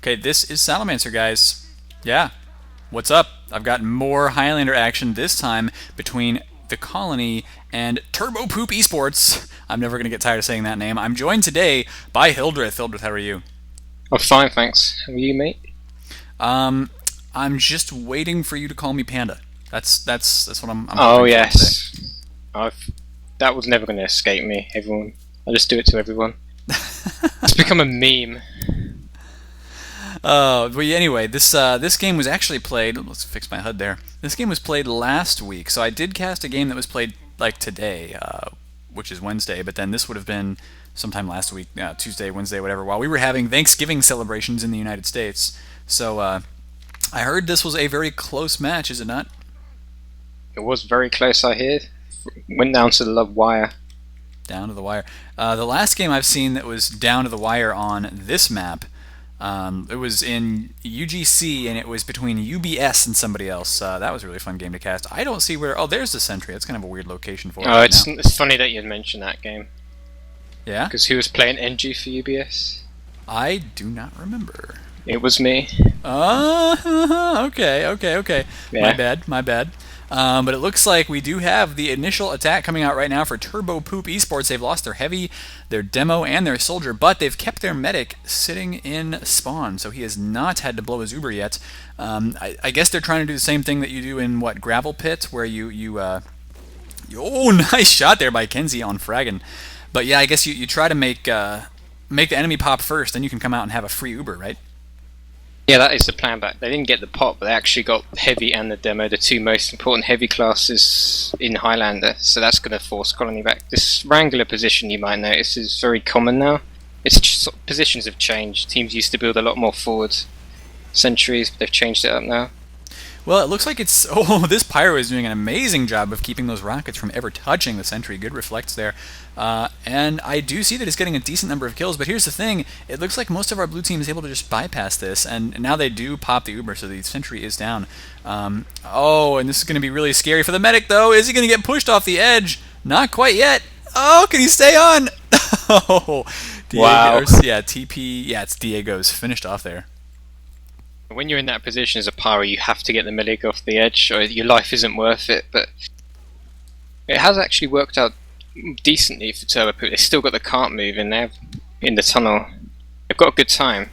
Okay, this is Salamancer, guys. Yeah, what's up? I've got more Highlander action, this time between the Colony and Turbopoop Esports. I'm never going to get tired of saying that name. I'm joined today by Hildreth. Hildreth, how are you? I'm fine, thanks. How are you, mate? I'm just waiting for you to call me Panda. That's what I'm Oh hoping for today. yes, I've. That was never going to escape me. Everyone, I just do it to everyone. It's become a meme. But anyway, this game was actually played. Let's fix my HUD there. This game was played last week, so I did cast a game that was played like today, which is Wednesday. But then this would have been sometime last week, Tuesday, Wednesday, whatever. While we were having Thanksgiving celebrations in the United States, so I heard this was a very close match. Is it not? It was very close. I hear. Went down to the love wire. Down to the wire. The last game I've seen that was down to the wire on this map. It was in UGC, and it was between UBS and somebody else. That was a really fun game to cast. I don't see where... Oh, there's the Sentry. That's kind of a weird location for it Oh, right it's funny that you mentioned that game. Yeah? Because who was playing NG for UBS? I do not remember. It was me. Okay. Yeah. My bad. But it looks like we do have the initial attack coming out right now for Turbopoop Esports. They've lost their heavy, their demo, and their soldier, but they've kept their medic sitting in spawn, so he has not had to blow his Uber yet. I guess they're trying to do the same thing that you do in, what, Gravel Pit, where oh, nice shot there by Kenzie on Fraggin. But yeah, I guess you try to make the enemy pop first, then you can come out and have a free Uber, right? Yeah, that is the plan. But they didn't get the pop, but they actually got heavy and the demo, the two most important heavy classes in Highlander. So that's going to force Colony back. This Wrangler position, you might notice, is very common now. It's just, positions have changed. Teams used to build a lot more forward sentries, but they've changed it up now. Well, it looks like it's... Oh, this Pyro is doing an amazing job of keeping those rockets from ever touching the Sentry. Good reflects there. And I do see that it's getting a decent number of kills, but here's the thing. It looks like most of our blue team is able to just bypass this, and now they do pop the Uber, so the Sentry is down. Oh, and this is going to be really scary for the medic, though. Is he going to get pushed off the edge? Not quite yet. Oh, can he stay on? Oh, Diego, Wow. yeah, TP. Yeah, it's Diego's finished off there. When you're in that position as a pyro, you have to get the medic off the edge, or your life isn't worth it. But it has actually worked out decently for Turbopoop. They've still got the cart move in there, in the tunnel. They've got a good time.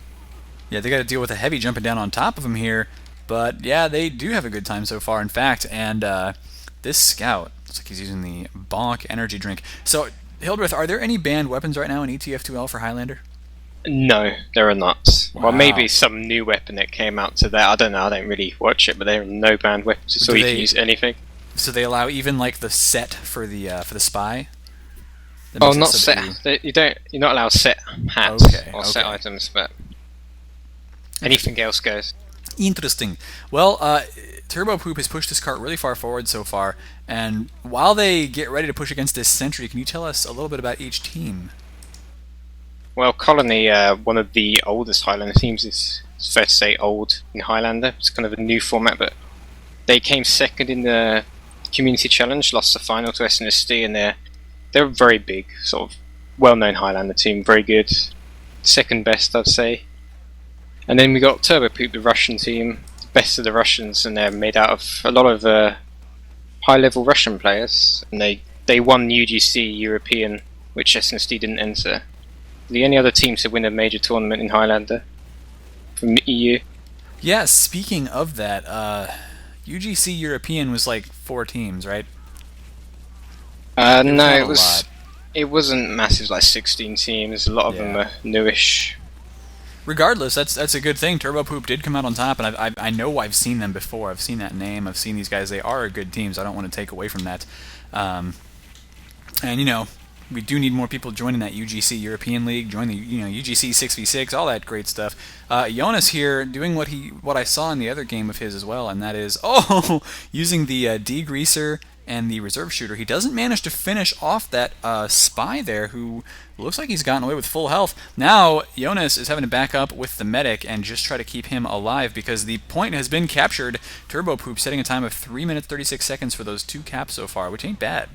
Yeah, they got to deal with a heavy jumping down on top of them here, but yeah, they do have a good time so far, in fact, and this scout, looks like he's using the Bonk energy drink. So, Hildreth, are there any banned weapons right now in ETF2L for Highlander? No, there are not. Wow. Well, maybe some new weapon that came out to that. I don't know, I don't really watch it, but there are no banned weapons, so you can use anything. So they allow even like the set for the spy? Oh, not set. You're not allowed set hats or set items, but anything else goes. Interesting. Well, Turbopoop has pushed this cart really far forward so far, and while they get ready to push against this Sentry, can you tell us a little bit about each team? Well, Colony, one of the oldest Highlander teams, it's fair to say old in Highlander. It's kind of a new format, but they came second in the Community Challenge, lost the final to SNSD, and they're a very big, sort of well-known Highlander team, very good. Second best, I'd say. And then we got Turbopoop, the Russian team, best of the Russians, and they're made out of a lot of high-level Russian players. And they won UGC European, which SNSD didn't enter. The only other team to win a major tournament in Highlander from the EU. Yeah, speaking of that, UGC European was like 4 teams, right? No, it wasn't massive, like 16 teams. A lot of them are newish. Regardless, that's a good thing. Turbopoop did come out on top, and I know I've seen them before. I've seen that name. I've seen these guys. They are a good team, so I don't want to take away from that. And you know, we do need more people joining that UGC European League, join the UGC 6v6, all that great stuff. Jonas here doing what I saw in the other game of his as well, and that is using the degreaser and the reserve shooter. He doesn't manage to finish off that spy there, who looks like he's gotten away with full health. Now Jonas is having to back up with the medic and just try to keep him alive because the point has been captured. Turbopoop setting a time of 3 minutes 36 seconds for those 2 caps so far, which ain't bad.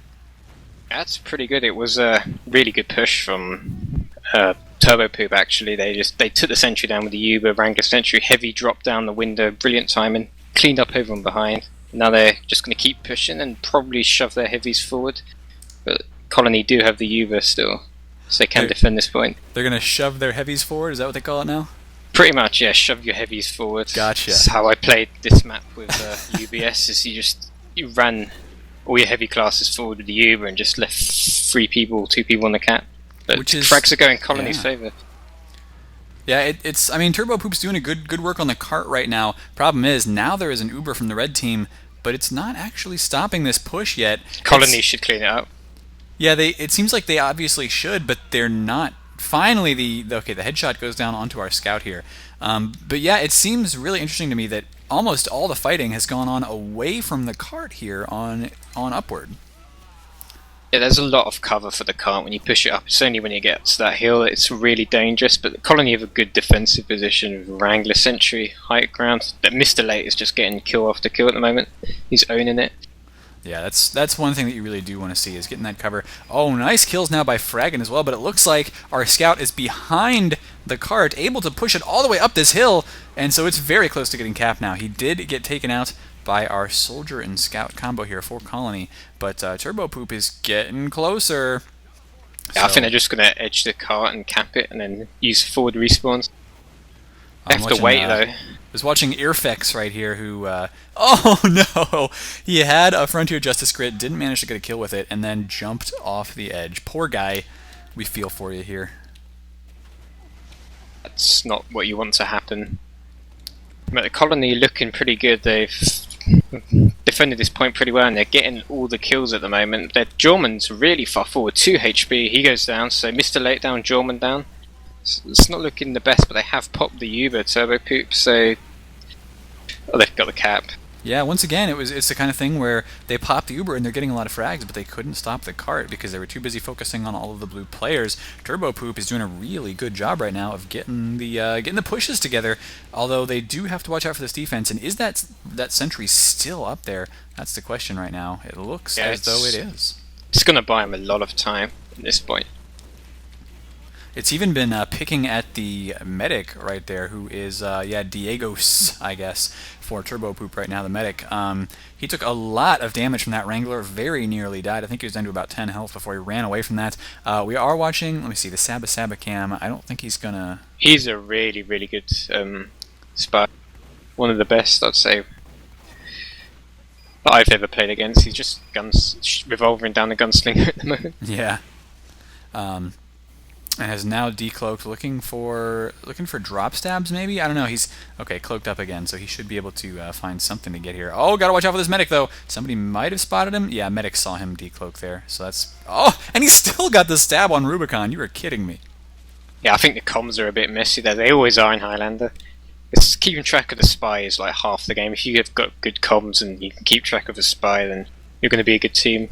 That's pretty good. It was a really good push from Turbopoop actually. They took the sentry down with the Uber, Wrangler sentry, heavy drop down the window, brilliant timing, cleaned up everyone behind. Now they're just going to keep pushing and probably shove their heavies forward. But Colony do have the Uber still, so they can defend this point. They're going to shove their heavies forward? Is that what they call it now? Pretty much, yeah. Shove your heavies forward. Gotcha. That's how I played this map with UBS. Is you ran all your heavy classes forward with the Uber and just left 2 people on the cap. But frags are going Colony's favour. Yeah, it's. I mean, Turbopoop's doing a good work on the cart right now. Problem is, now there is an Uber from the red team, but it's not actually stopping this push yet. Colony should clean it up. Yeah, it seems like they obviously should, but they're not. Finally, the headshot goes down onto our scout here. But yeah, it seems really interesting to me that almost all the fighting has gone on away from the cart here on upward. Yeah, there's a lot of cover for the cart when you push it up. It's only when you get to that hill it's really dangerous, but the Colony have a good defensive position with Wrangler sentry, high ground. That Mr. Late is just getting kill after kill at the moment. He's owning it. Yeah, that's one thing that you really do want to see, is getting that cover. Oh, nice kills now by Fraggin as well, but it looks like our scout is behind the cart, able to push it all the way up this hill, and so it's very close to getting capped now. He did get taken out by our soldier and scout combo here for Colony, but Turbopoop is getting closer. Yeah, I think they're just going to edge the cart and cap it and then use forward respawns. They have to wait though. I was watching Earfex right here who, oh no! He had a Frontier Justice Grit, didn't manage to get a kill with it, and then jumped off the edge. Poor guy. We feel for you here. That's not what you want to happen. But the Colony looking pretty good. They've defended this point pretty well, and they're getting all the kills at the moment. Their Jorman's really far forward. 2 HP, he goes down, so Mr. Late down, Jorman down. It's not looking the best, but they have popped the Uber Turbopoop, so they've got the cap. Yeah, once again, it's the kind of thing where they pop the Uber and they're getting a lot of frags, but they couldn't stop the cart because they were too busy focusing on all of the blue players. Turbopoop is doing a really good job right now of getting the pushes together, although they do have to watch out for this defense. And is that sentry still up there? That's the question right now. It looks as though it is. It's going to buy him a lot of time at this point. It's even been picking at the medic right there, who is, Diego's, I guess, for Turbopoop right now, the medic. He took a lot of damage from that Wrangler, very nearly died. I think he was down to about 10 health before he ran away from that. We are watching, let me see, the Saba cam. I don't think he's going to... He's a really, really good spy. One of the best, I'd say, that I've ever played against. He's just revolving down the gunslinger at the moment. Yeah. And has now decloaked, looking for drop stabs maybe? I don't know. He's okay, cloaked up again, so he should be able to find something to get here. Oh, gotta watch out for this medic though. Somebody might have spotted him. Yeah, medic saw him decloak there. So that's and he still got the stab on Rubicon. You were kidding me. Yeah, I think the comms are a bit messy there. They always are in Highlander. It's keeping track of the spy is like half the game. If you have got good comms and you can keep track of the spy, then you're going to be a good team.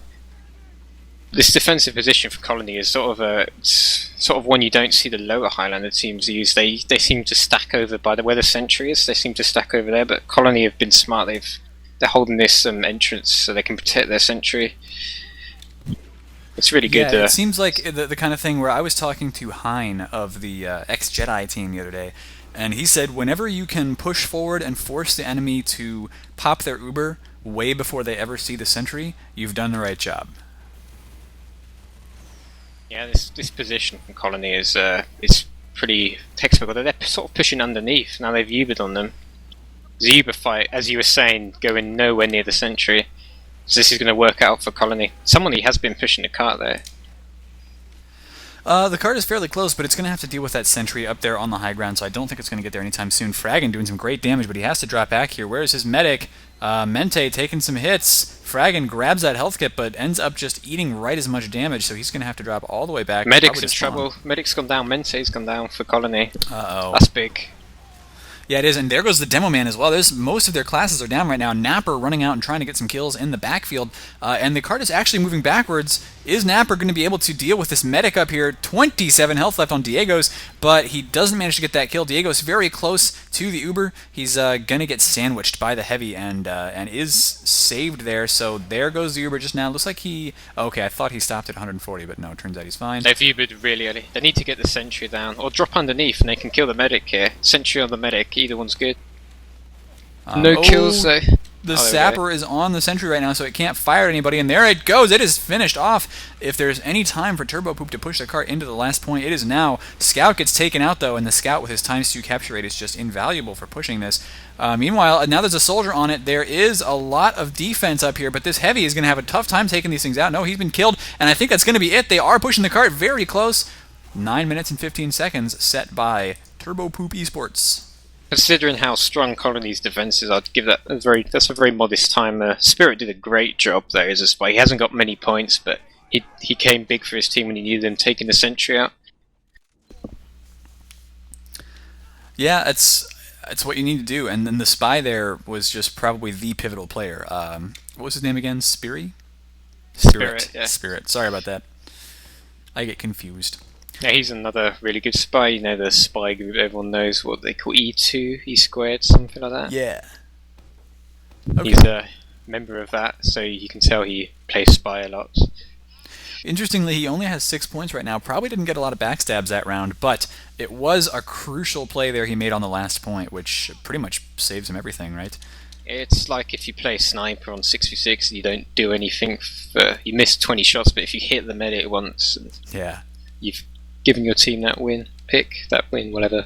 This defensive position for Colony is sort of one you don't see the lower Highlander teams use. They seem to stack over by where the sentry is. They seem to stack over there, but Colony have been smart. They're holding this entrance so they can protect their sentry. It's really good. Yeah, it seems like the kind of thing where I was talking to Hein of the ex-Jedi team the other day, and he said whenever you can push forward and force the enemy to pop their Uber way before they ever see the sentry, you've done the right job. Yeah, this position from Colony is pretty textbook. They're sort of pushing underneath. Now they've Ubered on them. The Uber fight, as you were saying, going nowhere near the sentry. So this is going to work out for Colony. Somebody has been pushing the cart there. The cart is fairly close, but it's going to have to deal with that sentry up there on the high ground, so I don't think it's going to get there anytime soon. Fraggin doing some great damage, but he has to drop back here. Where's his medic? Mente taking some hits. Fraggin grabs that health kit, but ends up just eating right as much damage, so he's going to have to drop all the way back. Medic's in trouble. Medic's gone down. Mente's gone down for Colony. Uh-oh. That's big. Yeah, it is, and there goes the Demo Man as well. Most of their classes are down right now. Napper running out and trying to get some kills in the backfield, and the cart is actually moving backwards Is Napper going to be able to deal with this medic up here? 27 health left on Diego's, but he doesn't manage to get that kill. Diego's very close to the Uber. He's going to get sandwiched by the heavy and is saved there. So there goes the Uber just now. Looks like he... Okay, I thought he stopped at 140, but no, it turns out he's fine. They've Ubered really early. They need to get the sentry down, or drop underneath and they can kill the medic here. Sentry on the medic, either one's good. No kills though. The sapper is on the sentry right now, so it can't fire at anybody, and there it goes. It is finished off. If there's any time for Turbopoop to push the cart into the last point, it is now. Scout gets taken out, though, and the Scout with his ×2 capture rate is just invaluable for pushing this. Meanwhile, now there's a soldier on it. There is a lot of defense up here, but this heavy is going to have a tough time taking these things out. No, he's been killed, and I think that's going to be it. They are pushing the cart very close. 9 minutes and 15 seconds set by Turbopoop Esports. Considering how strong Colony's defenses, I'd give that that's a very modest time. Spirit did a great job there as a spy. He hasn't got many points, but he came big for his team when he needed them, taking the sentry out. Yeah, it's what you need to do. And then the spy there was just probably the pivotal player. What was his name again? Spirit, yeah. Spirit. Sorry about that. I get confused. Yeah, he's another really good spy. You know, the spy group, everyone knows what they call E2, E squared, something like that. Yeah. Okay. He's a member of that, so you can tell he plays spy a lot. Interestingly, he only has 6 points right now. Probably didn't get a lot of backstabs that round, but it was a crucial play there he made on the last point, which pretty much saves him everything, right? It's like if you play sniper on 6v6 and you don't do anything, you miss 20 shots, but if you hit the medic once, yeah, you've given your team that win, whatever.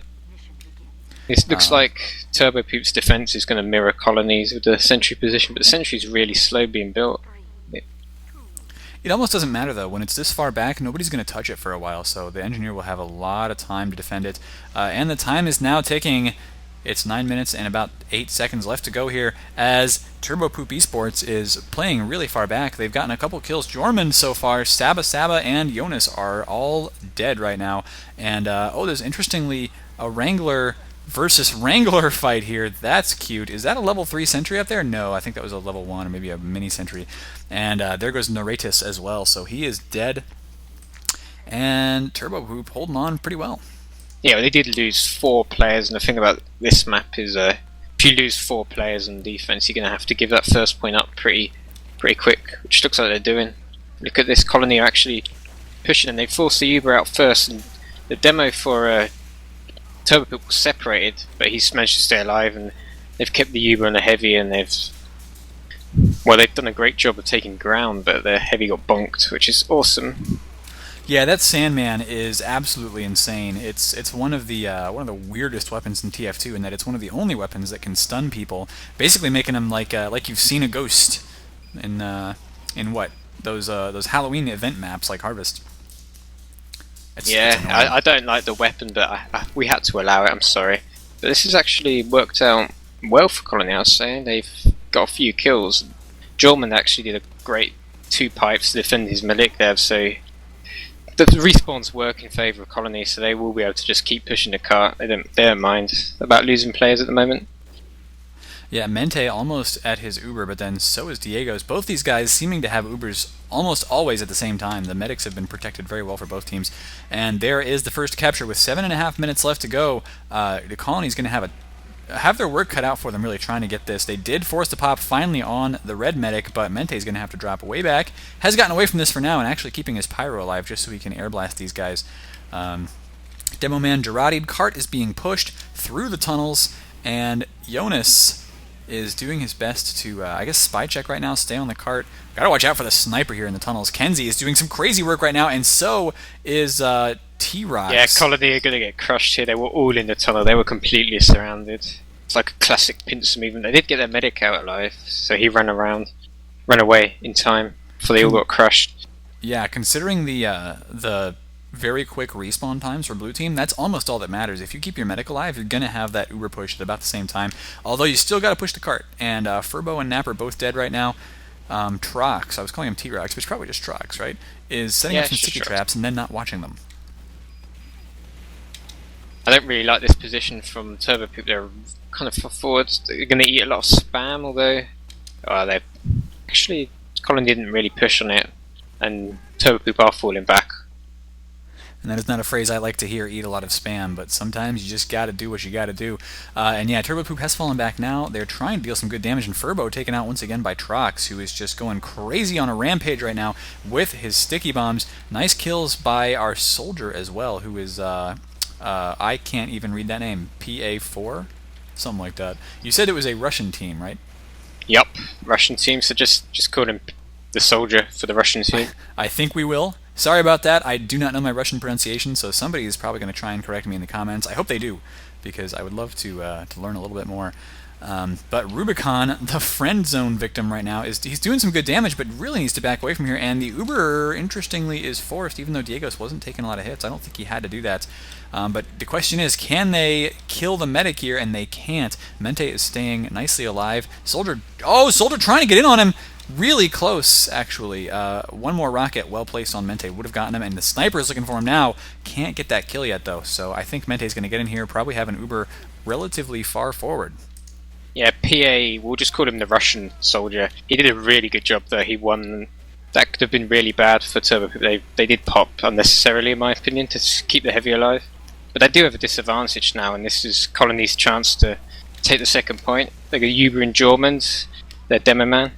It looks like Turbopoop's defense is going to mirror Colony's with the sentry position, but the sentry's really slow being built. It almost doesn't matter, though. When it's this far back, nobody's going to touch it for a while, so the engineer will have a lot of time to defend it. And the time is now ticking. It's 9 minutes and about 8 seconds left to go here as Turbopoop Esports is playing really far back. They've gotten a couple kills. Jorman so far, Saba and Jonas are all dead right now. And, there's interestingly a Wrangler versus Wrangler fight here. That's cute. Is that a level 3 sentry up there? No, I think that was a level 1 or maybe a mini sentry. And there goes Noratus as well, so he is dead. And Turbopoop holding on pretty well. Yeah, well, they did lose 4 players, and the thing about this map is if you lose 4 players on defense, you're going to have to give that first point up pretty quick, which looks like they're doing. Look at this, Colony are actually pushing, and they forced the Uber out first, and the demo for Turbopoop was separated, but he's managed to stay alive, and they've kept the Uber and the heavy, and they've done a great job of taking ground, but the heavy got bonked, which is awesome. Yeah, that Sandman is absolutely insane. It's one of the weirdest weapons in TF2 in that it's one of the only weapons that can stun people, basically making them like you've seen a ghost in what those Halloween event maps like Harvest. I don't like the weapon, but we had to allow it. I'm sorry, but this has actually worked out well for Colony. I was saying they've got a few kills. Jorman actually did a great 2 pipes to defend his medic there, so. The respawns work in favour of Colony, so they will be able to just keep pushing the cart. They don't mind about losing players at the moment. Yeah, Mente almost at his Uber, but then so is Diego's. Both these guys seeming to have Ubers almost always at the same time. The medics have been protected very well for both teams. And there is the first capture with 7.5 minutes left to go. The Colony's going to have their work cut out for them really trying to get this. They did force the pop finally on the red medic, but Mente's going to have to drop way back. Has gotten away from this for now and actually keeping his pyro alive just so he can air blast these guys. Demo man Gerardi, cart is being pushed through the tunnels, and Jonas is doing his best to, I guess, spy check right now, stay on the cart. Gotta watch out for the sniper here in the tunnels. Kenzie is doing some crazy work right now, and so is T-Rox. Yeah, Colony are going to get crushed here. They were all in the tunnel. They were completely surrounded. It's like a classic pincer movement. They did get their medic out alive, so he ran away in time before they all got crushed. Yeah, considering the very quick respawn times for blue team, that's almost all that matters. If you keep your medic alive, you're going to have that Uber push at about the same time. Although you still got to push the cart. And Furbo and Napper both dead right now. Trox, I was calling him T-Rox, but it's probably just Trox, right? Is setting up some sticky traps and then not watching them. I don't really like this position from Turbopoop. They're kind of forward. They're going to eat a lot of spam, although they actually Colin didn't really push on it, and Turbopoop are falling back. And that is not a phrase I like to hear, eat a lot of spam, but sometimes you just gotta do what you gotta do. And yeah, Turbopoop has fallen back now. They're trying to deal some good damage, and Furbo taken out once again by Trox, who is just going crazy on a rampage right now with his sticky bombs. Nice kills by our soldier as well, who is, I can't even read that name, PA4? Something like that. You said it was a Russian team, right? Yup, Russian team, so just call him the soldier for the Russian team. I think we will. Sorry about that. I do not know my Russian pronunciation, so somebody is probably going to try and correct me in the comments. I hope they do, because I would love to learn a little bit more. But Rubicon, the friend zone victim right now, he's doing some good damage, but really needs to back away from here. And the Uber, interestingly, is forced, even though Diegos wasn't taking a lot of hits. I don't think he had to do that. But the question is, can they kill the medic here? And they can't. Mente is staying nicely alive. Soldier trying to get in on him. Really close, actually. One more rocket well placed on Mente would have gotten him, and the sniper is looking for him now. Can't get that kill yet, though. So I think Mente is going to get in here, probably have an Uber relatively far forward. Yeah, PA, we'll just call him the Russian soldier. He did a really good job there. He won. That could have been really bad for Turbo. They did pop unnecessarily, in my opinion, to keep the heavy alive. But they do have a disadvantage now, and this is Colony's chance to take the second point. They got Uber and Jormund, their demo man.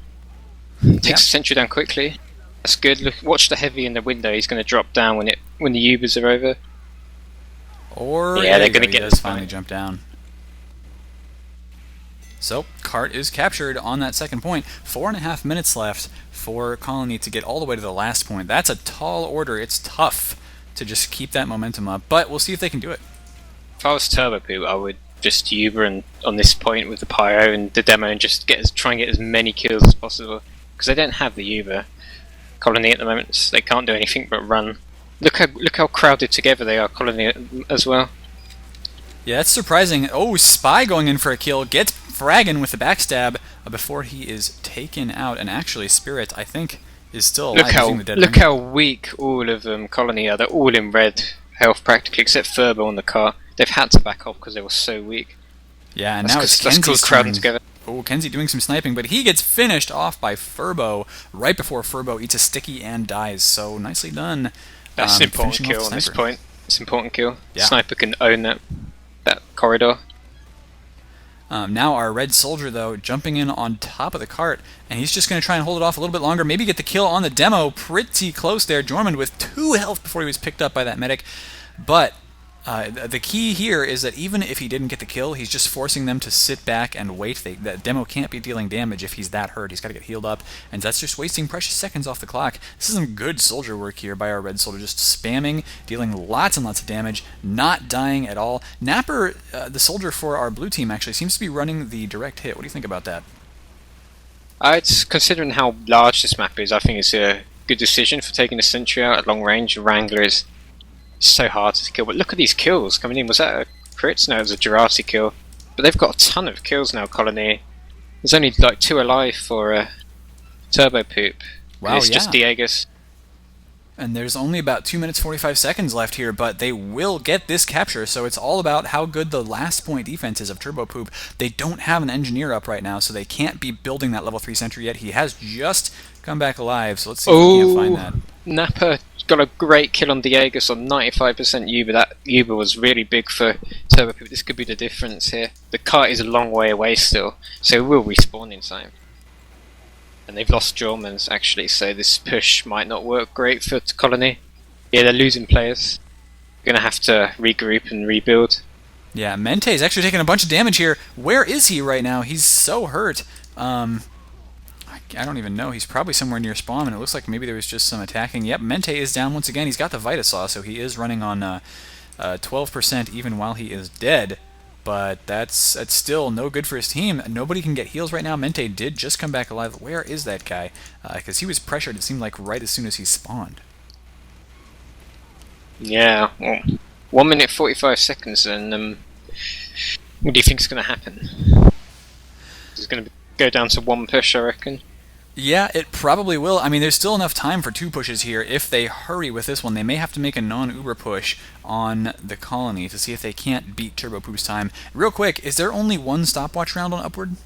Takes the sentry down quickly. That's good. Look, watch the heavy in the window. He's going to drop down when the Ubers are over. Or yeah, they're going to get us finally jump down. So Cart is captured on that second point. 4.5 minutes left for Colony to get all the way to the last point. That's a tall order. It's tough to just keep that momentum up, but we'll see if they can do it. If I was Turbopoop, I would just Uber and on this point with the pyro and the demo and just try and get as many kills as possible. Because they don't have the Uber Colony at the moment, so they can't do anything but run. Look how crowded together they are, Colony as well. Yeah, that's surprising. Oh, Spy going in for a kill, gets fragging with the backstab before he is taken out. And actually, Spirit, I think, is still alive. Look how weak all of Colony are. They're all in red health practically, except Furbo on the car. They've had to back off because they were so weak. Yeah, and now it's Kenzie's crowding together. Oh, Kenzie doing some sniping, but he gets finished off by Furbo right before Furbo eats a sticky and dies. So nicely done. That's an important kill on this point. It's an important kill. Yeah. Sniper can own that corridor. Now our red soldier, though, jumping in on top of the cart, and he's just going to try and hold it off a little bit longer, maybe get the kill on the demo. Pretty close there. Jormund with 2 health before he was picked up by that medic. But the key here is that even if he didn't get the kill, he's just forcing them to sit back and wait. That demo can't be dealing damage if he's that hurt. He's got to get healed up, and that's just wasting precious seconds off the clock. This is some good soldier work here by our red soldier, just spamming, dealing lots and lots of damage, not dying at all. Napper, the soldier for our blue team, actually seems to be running the direct hit. What do you think about that? It's considering how large this map is, I think it's a good decision for taking the sentry out at long range. Wrangler is so hard to kill, but look at these kills coming in. Was that a crit? No, it was a Jurati kill. But they've got a ton of kills now, Colony. There's only like 2 alive for Turbopoop. Wow, it's just Diegos. And there's only about 2 minutes 45 seconds left here, but they will get this capture, so it's all about how good the last point defense is of Turbopoop. They don't have an engineer up right now, so they can't be building that level 3 sentry yet. He has just come back alive, so let's see if we can find that. Napper got a great kill on Diegos on 95% Uber. That Uber was really big for Turbopoop. This could be the difference here. The cart is a long way away still, so it will respawn in time. And they've lost Jormund actually, so this push might not work great for Colony. Yeah, they're losing players. They're gonna have to regroup and rebuild. Yeah, Mente is actually taking a bunch of damage here. Where is he right now? He's so hurt. I don't even know. He's probably somewhere near spawn, and it looks like maybe there was just some attacking. Yep, Mente is down once again. He's got the Vitasaw, so he is running on 12% even while he is dead. But that's still no good for his team. Nobody can get heals right now. Mente did just come back alive. Where is that guy? Because he was pressured, it seemed like, right as soon as he spawned. Yeah, well, 1 minute 45 seconds, and what do you think is going to happen? It's going to go down to 1 push, I reckon. Yeah, it probably will. I mean, there's still enough time for 2 pushes here. If they hurry with this one, they may have to make a non-Uber push on the Colony to see if they can't beat Turbopoop's time. Real quick, is there only 1 stopwatch round on Upward?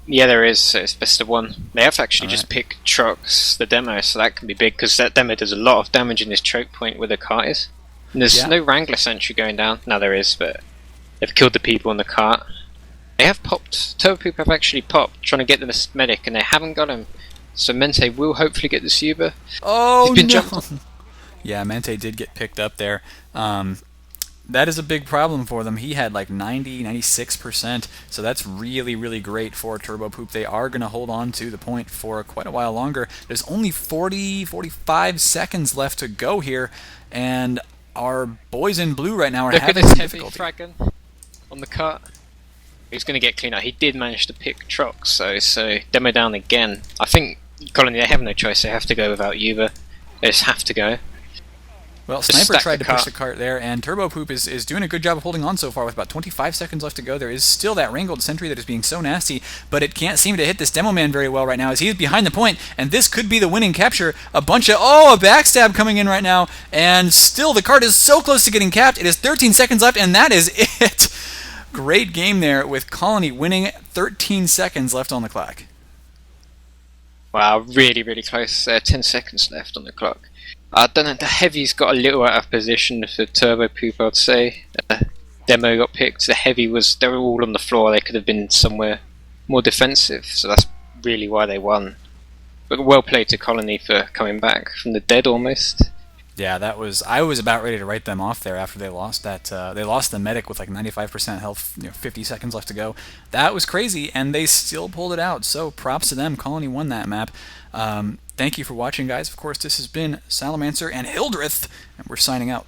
Yeah, there is. So it's best of one. They have actually All just right. picked trucks, the demo, so that can be big because that demo does a lot of damage in this choke point where the cart is. And there's Yeah. no Wrangler sentry going down. Now there is, but they've killed the people in the cart. They have popped. Turbopoop have actually popped, trying to get the medic, and they haven't got him. So Mente will hopefully get the Uber. Oh He's been no. jumped on. Yeah, Mente did get picked up there. That is a big problem for them. He had like 90, 96%, so that's really, really great for Turbopoop. They are going to hold on to the point for quite a while longer. There's only 40, 45 seconds left to go here, and our boys in blue right now are Look at having this some heavy difficulty. fragging on the cart. He's going to get clean up. He did manage to pick trucks, so demo down again. I think Colony, they have no choice. They have to go without Uber. They just have to go. Well, Just Sniper stack tried the to push cart. the cart there, and Turbopoop is doing a good job of holding on so far with about 25 seconds left to go. There is still that wrangled sentry that is being so nasty, but it can't seem to hit this demo man very well right now as he is behind the point, and this could be the winning capture. A backstab coming in right now, and still the cart is so close to getting capped. It is 13 seconds left, and that is it. Great game there with Colony winning. 13 seconds left on the clock. Wow, really, really close. 10 seconds left on the clock. I don't know, the heavy's got a little out of position for Turbopoop, I'd say. Demo got picked. The heavy they were all on the floor. They could have been somewhere more defensive, so that's really why they won. But well played to Colony for coming back from the dead almost. Yeah, I was about ready to write them off there after they lost that. They lost the medic with like 95% health, 50 seconds left to go. That was crazy, and they still pulled it out. So props to them. Colony won that map. Thank you for watching, guys. Of course, this has been Salamancer and Hildreth, and we're signing out.